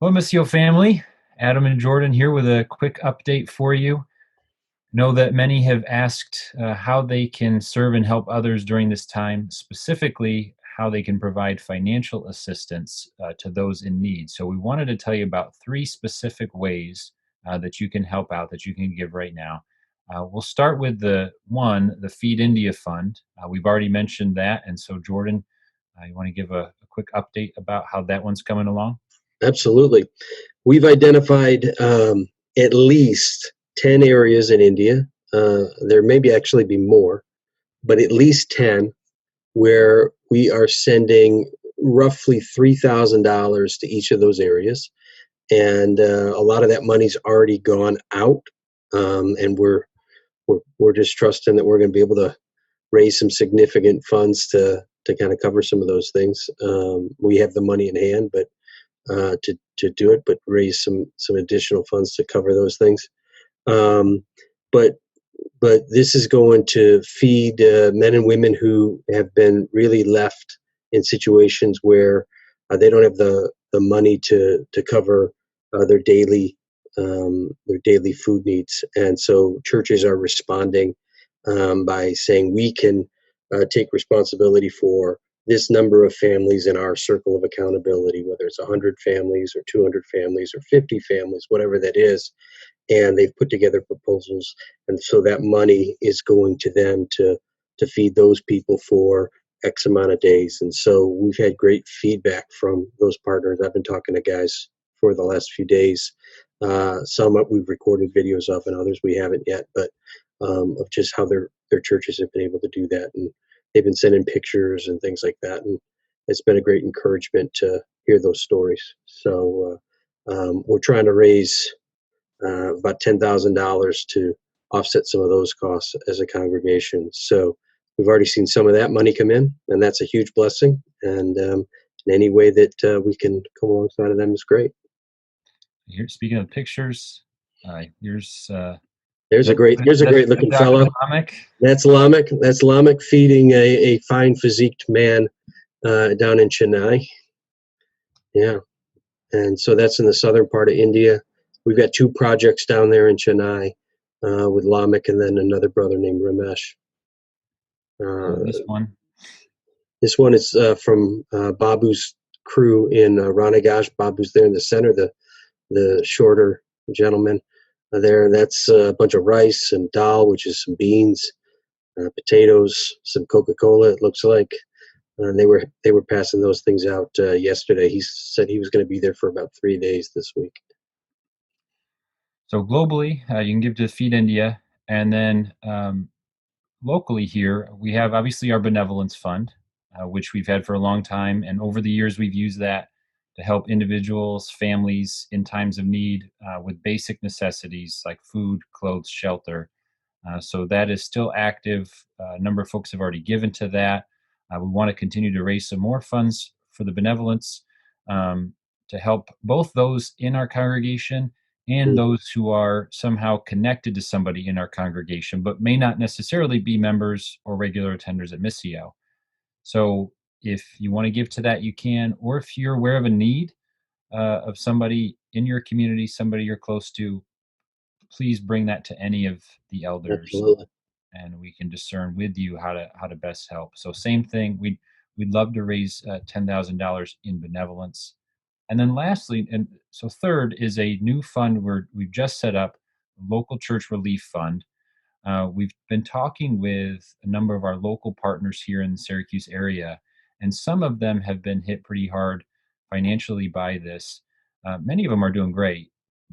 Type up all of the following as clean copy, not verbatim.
Hello, Missio family. Adam and Jordan here with a quick update for you. Know that many have asked how they can serve and help others during this time, specifically how they can provide financial assistance to those in need. So, we wanted to tell you about three specific ways that you can help out, that you can give right now. We'll start with the Feed India Fund. We've already mentioned that. And so, Jordan, you want to give a quick update about how that one's coming along? Absolutely. We've identified at least 10 areas in India. There may actually be more, but at least 10 where we are sending roughly $3,000 to each of those areas. And a lot of that money's already gone out. And we're just trusting that we're going to be able to raise some significant funds to kind of cover some of those things. We have the money in hand, but to do it, but raise some additional funds to cover those things. Um, but but this is going to feed men and women who have been really left in situations where they don't have the money to cover their daily food needs, and so churches are responding by saying we can take responsibility for this number of families in our circle of accountability, whether it's 100 families or 200 families or 50 families, whatever that is. And they've put together proposals. And so that money is going to them to feed those people for X amount of days. And so we've had great feedback from those partners. I've been talking to guys for the last few days. Some we've recorded videos of, and others we haven't yet, but of just how their churches have been able to do that. And they've been sending pictures and things like that. And it's been a great encouragement to hear those stories. So we're trying to raise about $10,000 to offset some of those costs as a congregation. So we've already seen some of that money come in, and that's a huge blessing. And in any way that we can come alongside of them is great. Here, speaking of pictures, here's There's a great looking Dr. fellow. Lamek. That's Lamek. That's Lamek feeding a fine physiqued man down in Chennai. Yeah, and so that's in the southern part of India. We've got two projects down there in Chennai with Lamek and then another brother named Ramesh. This one. This one is from Babu's crew in Ranagaj. Babu's there in the center, the shorter gentleman there. That's a bunch of rice and dal, which is some beans, potatoes, some Coca-Cola. It looks like they were passing those things out yesterday. He said he was going to be there for about 3 days this week. So globally, you can give to Feed India, and then locally here we have obviously our benevolence fund, which we've had for a long time, and over the years we've used that to help individuals, families in times of need with basic necessities like food, clothes, shelter. So that is still active. A number of folks have already given to that. We want to continue to raise some more funds for the benevolence um, to help both those in our congregation and Mm. those who are somehow connected to somebody in our congregation, but may not necessarily be members or regular attenders at Missio. So if you want to give to that, you can, or if you're aware of a need of somebody in your community, somebody you're close to, please bring that to any of the elders Absolutely. and we can discern with you how to best help. So same thing, we'd love to raise $10,000 in benevolence. And then lastly, and so third is a new fund we've just set up, local church relief fund. We've been talking with a number of our local partners here in the Syracuse area, and some of them have been hit pretty hard financially by this. Many of them are doing great,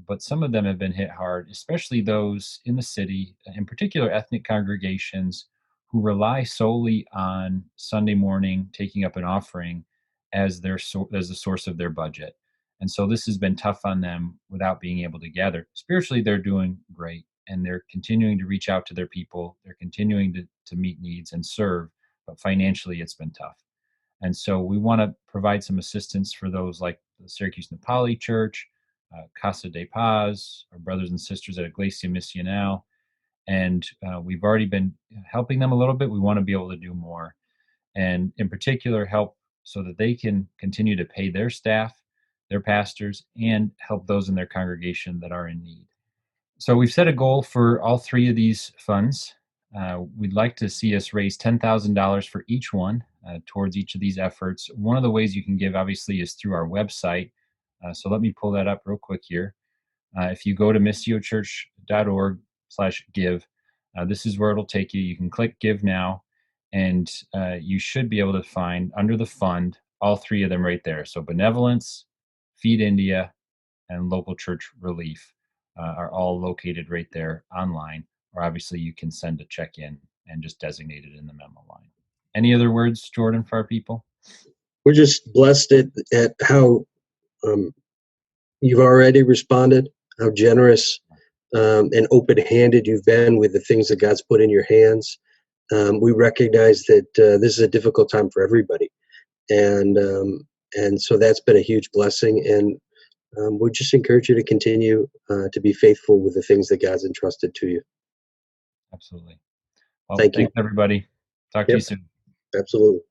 but some of them have been hit hard, especially those in the city, in particular ethnic congregations who rely solely on Sunday morning taking up an offering as as the source of their budget. And so this has been tough on them without being able to gather. Spiritually, they're doing great and they're continuing to reach out to their people. They're continuing to meet needs and serve, but financially, it's been tough. And so we want to provide some assistance for those like the Syracuse Nepali Church, Casa de Paz, our brothers and sisters at Iglesia Misional. And we've already been helping them a little bit. We want to be able to do more. And in particular, help so that they can continue to pay their staff their pastors, and help those in their congregation that are in need. So we've set a goal for all three of these funds. We'd like to see us raise $10,000 for each one towards each of these efforts. One of the ways you can give, obviously, is through our website. So let me pull that up real quick here. If you go to missiochurch.org/give, this is where it'll take you. You can click Give Now, and you should be able to find under the fund all three of them right there. So Benevolence, Feed India, and Local Church Relief are all located right there online. Or obviously, you can send a check in and just designate it in the memo line. Any other words, Jordan, for our people? We're just blessed at how you've already responded, how generous and open-handed you've been with the things that God's put in your hands. We recognize that this is a difficult time for everybody, and so that's been a huge blessing. And we just encourage you to continue to be faithful with the things that God's entrusted to you. Absolutely. Well, Thank you. thanks, everybody. Talk to you Yep, soon. absolutely.